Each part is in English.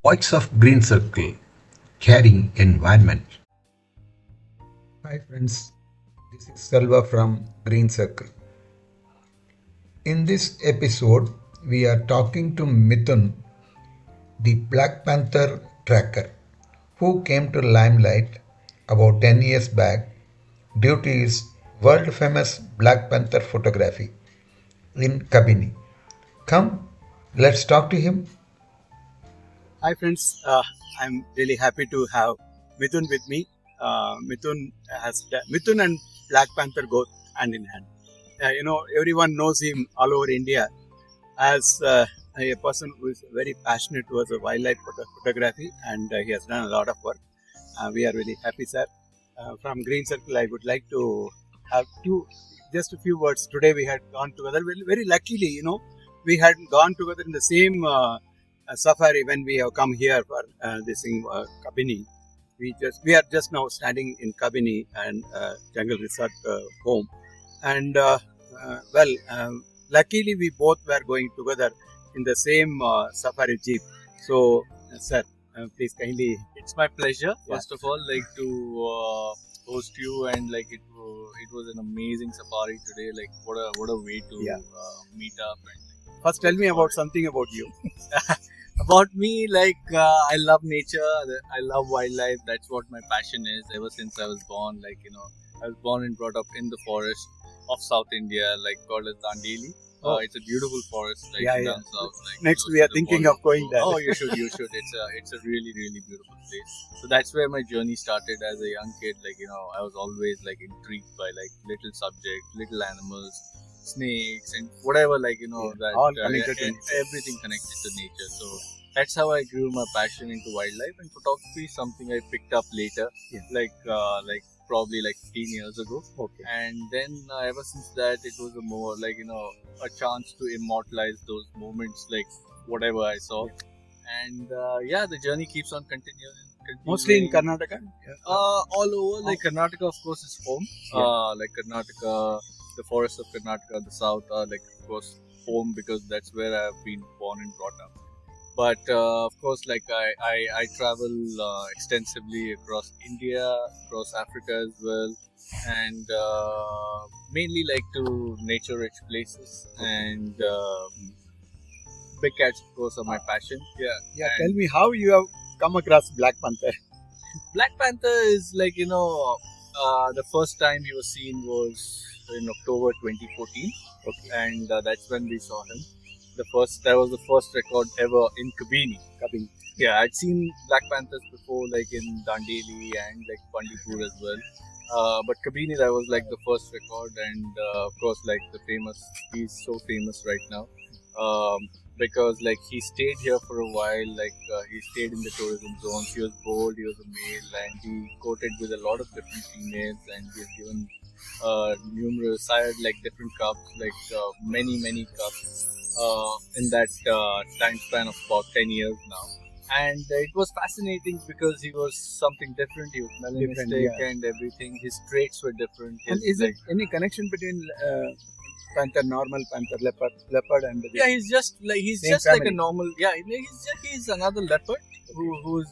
Voice of Green Circle, Caring Environment. Hi friends, this is Selva from Green Circle. In this episode, we are talking to Mithun, the Black Panther tracker, who came to limelight about 10 years back due to his world famous Black Panther photography in Kabini. Come, let's talk to him. Hi friends, I'm really happy to have Mithun with me. Mithun and Black Panther go hand in hand. Everyone knows him all over India as a person who is very passionate towards the wildlife photography, and he has done a lot of work. We are really happy, sir. From Green Circle, I would like to have just a few words. Today we had gone together. Very luckily, we had gone together in the same safari when we have come here for this thing, Kabini. We are just now standing in Kabini and Jungle Resort home, and luckily we both were going together in the same safari jeep. So, sir, please kindly. It's my pleasure, Yeah. first of all, like to host you, and like it was an amazing safari today. Like what a way to Yeah. meet up. And First, tell me about something about you. about me, like I love nature. I love wildlife. That's what my passion is. Ever since I was born, I was born and brought up in the forest of South India, like called as Dandeli. Oh. It's a beautiful forest, like Yeah, yeah. down south. Like Next, close we to are the thinking border. of going there. Oh, you should. It's a really, really beautiful place. So that's where my journey started as a young kid. I was always like intrigued by like little subjects, little animals, snakes, and whatever. That all connected to nature. everything connected to nature. So that's how I grew my passion into wildlife, and photography is something I picked up later. Yeah. Like probably like 15 years ago. Okay. And then ever since that, it was a more a chance to immortalize those moments, like whatever I saw. And the journey keeps on continuing. Mostly in Karnataka. All over, like Karnataka, of course, is home. Like Karnataka, the forests of Karnataka, the south are like, of course, home, because that's where I've been born and brought up. But of course, like I travel extensively across India, across Africa as well, and mainly like to nature-rich places. And big cats, of course, are my passion. Yeah, And tell me how you have come across Black Panther. Black Panther is the first time he was seen was in October 2014. Okay. And that's when we saw him. That was the first record ever in Kabini. Kabini. Yeah, I'd seen Black Panthers before, like in Dandeli and like Bandipur as well. But Kabini, that was like the first record, and of course, like he's so famous right now. Because like he stayed here for a while, he stayed in the tourism zones. He was bold, he was a male, and he courted with a lot of different females, and he's given sired like different cubs, many cubs in that time span of about 10 years now. And it was fascinating because he was something different. He was Different, melanistic yeah. and everything. His traits were different. And is it any connection between panther, normal panther, leopard, and the Yeah, he's Same just like a family. normal. Yeah, he's another leopard who's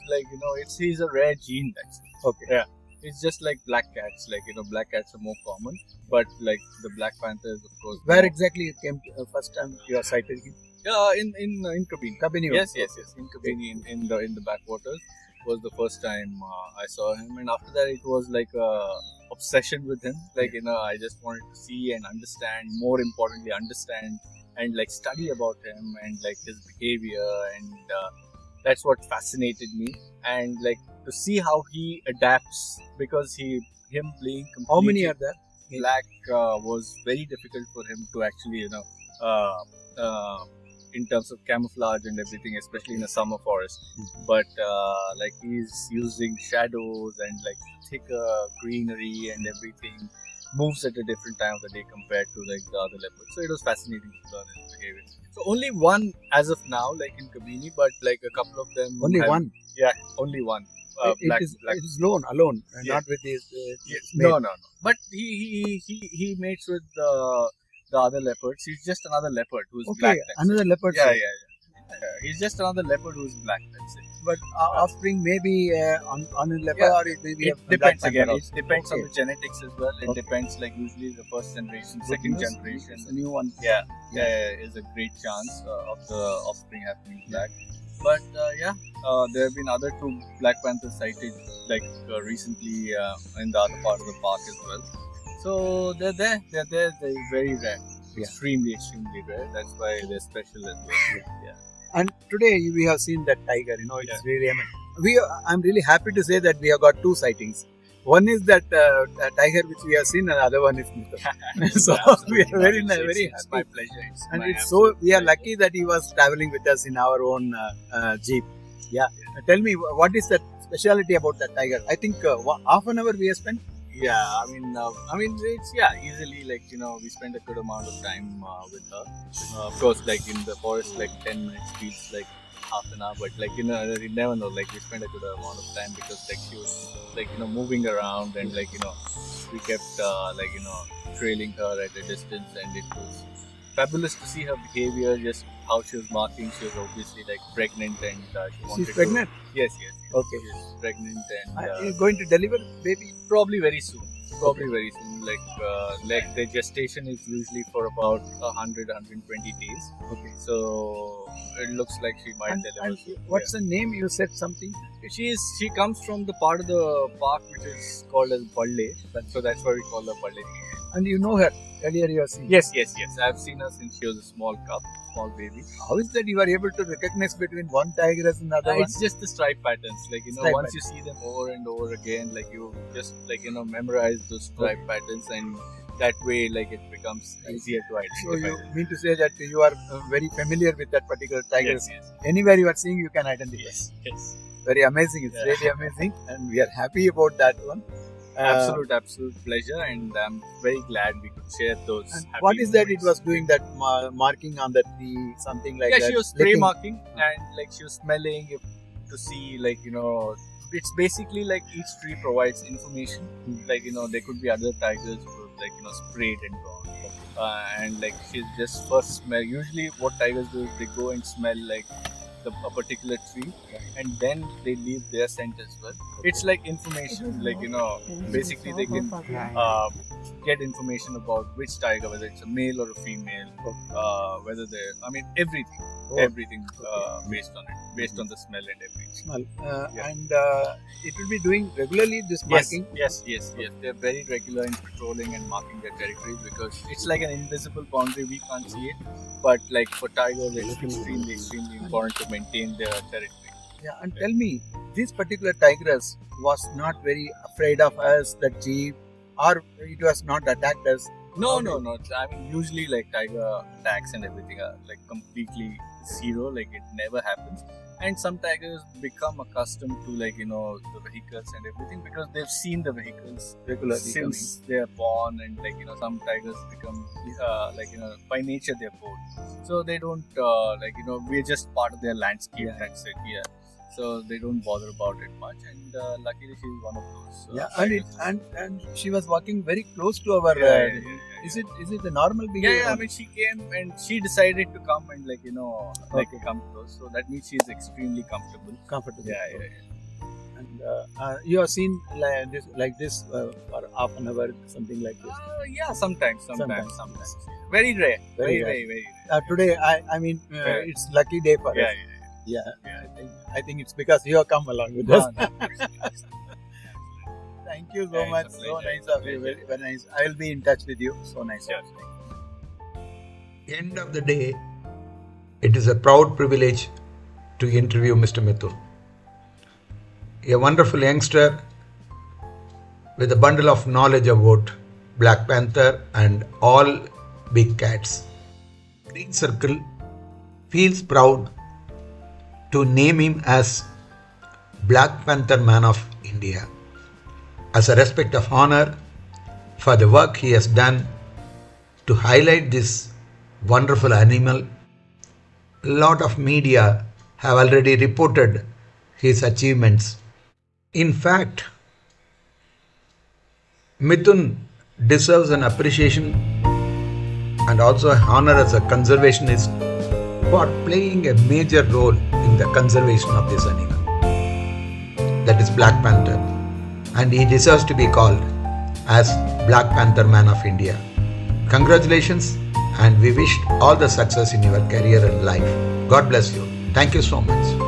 he's a rare gene. That's it. Okay. Yeah. It's just like black cats. Black cats are more common, but like the black panther is, of course. Where more- exactly you came first time you are sighted him? in Kabini. Kabini. Yes. In Kabini, in the backwaters, was the first time I saw him, and after that it was like a obsession with him. I just wanted to see and understand. More importantly, understand and like study about him and like his behavior, and that's what fascinated me. And like to see how he adapts, because him being completely How many are there? black was very difficult for him to actually uh, uh, in terms of camouflage and everything, especially in a summer forest. But like he's using shadows and like thicker greenery and everything, moves at a different time of the day compared to like the other leopards. So it was fascinating to learn his behavior. So only one as of now, like in Kabini, but like a couple of them. Only have- one. Yeah, only one. Black. It is alone, and Yeah. not with his. No. But he mates with the other leopards. He's just another leopard who's Okay, black. That's another it. leopard. Yeah. He's just another leopard who's black. That's it. but offspring maybe on a leopard Yeah. or it may be It a depends black again. panther It also. depends on Okay. the genetics as well. It Okay. depends, like usually the first generation, Good second news. generation. It's a new one. Yeah, is a great chance of the offspring happening black. But there have been other two Black Panthers sighted recently in the other part of the park as well. So they're there. They're very rare. Yeah. Extremely rare. That's why they're special as well. Yeah. And today we have seen that tiger. You know, it's Yeah. really. I'm really happy to say that we have got two sightings. One is that tiger which we have seen, and the other one is Mithun. So we are very It's happy. my pleasure. And my it's so absolute we are pleasure. lucky that he was traveling with us in our own jeep. Yeah. Tell me, what is the speciality about that tiger? I think half an hour we have spent. Yeah, I mean, it's easily we spend a good amount of time with her. Of course, like in the forest, like 10 minutes feels like half an hour, but you never know. Like we spent a good amount of time because she was moving around and we kept trailing her at a distance, and it was fabulous to see her behavior, just how she was marking. She was obviously pregnant and she wanted She's pregnant. Yes. Okay. She's pregnant and Are you going to deliver baby? probably very soon. Very soon. The gestation is usually for about 100-120 days. Okay. So it looks like she might And, deliver and soon. what's the name? You said something. She comes from the part of the park which is called as Balle. So that's why we call her Balle. And you know her. Earlier you have seen. Yes. I've seen her since she was a small baby. How is that you are able to recognize between one tigress and another one? It's just the stripe patterns. Stripe Once you see them over and over again, you just memorize those stripe patterns, and that way it becomes easier to identify. So you them. mean to say that you are very familiar with that particular tiger? Yes. Anywhere you are seeing, you can identify. Yes. Very amazing. It's Yeah. really amazing, and we are happy about that one. Absolute pleasure, and I'm very glad we could share those. And happy what is that it moments. was doing that marking on the tree, something like that? She was spray licking? marking, and she was smelling to see it's basically each tree provides information. There could be other tigers who sprayed and gone. And she's just first smell. Usually, what tigers do is they go and smell a particular tree, and then they leave their scent as well. It's information. Basically they can get information about which tiger, whether it's a male or a female, whether everything. Oh. Everything based on the smell and everything. Smell. Yeah. And it will be doing regularly this marking. Yes. They're very regular in patrolling and marking their territories because it's like an invisible boundary. We can't see it, but for tigers, it's extremely important to maintain their territory. Yeah, and tell me, this particular tigress was not very afraid of us, the jeep, or it was not attacked us. No. Usually tiger attacks and everything are completely zero. It never happens. And some tigers become accustomed to the vehicles and everything because they've seen the vehicles Regularly since they're born, and some tigers become by nature they're bold. So they don't we're just part of their landscape. That's it. Yeah. So they don't bother about it much, and luckily she's one of those. Yeah, tigers. and she was walking very close to our. Yeah. Is it the normal behavior? Yeah, she came and she decided to come and come close. So that means she's extremely comfortable. Comfortable. Yeah. And you have seen like this for half an hour, something like this. Sometimes. Sometimes. Very rare. Very Very rare. Today, Yeah. it's lucky day for Yeah. us. Yeah. I think it's because you have come along with us. Thank you so Yeah, much. it's a So pleasure. nice of you. Very, very nice. I will be in touch with you. So nice. Sure. End of the day, it is a proud privilege to interview Mr. Mithun, a wonderful youngster with a bundle of knowledge about Black Panther and all big cats. Green Circle feels proud to name him as Black Panther Man of India as a respect of honor for the work he has done to highlight this wonderful animal. A lot of media have already reported his achievements. In fact, Mithun deserves an appreciation and also an honor as a conservationist for playing a major role in the conservation of this animal. that is Black Panther, and he deserves to be called as Black Panther Man of India. Congratulations, and we wish all the success in your career and life. God bless you. Thank you so much.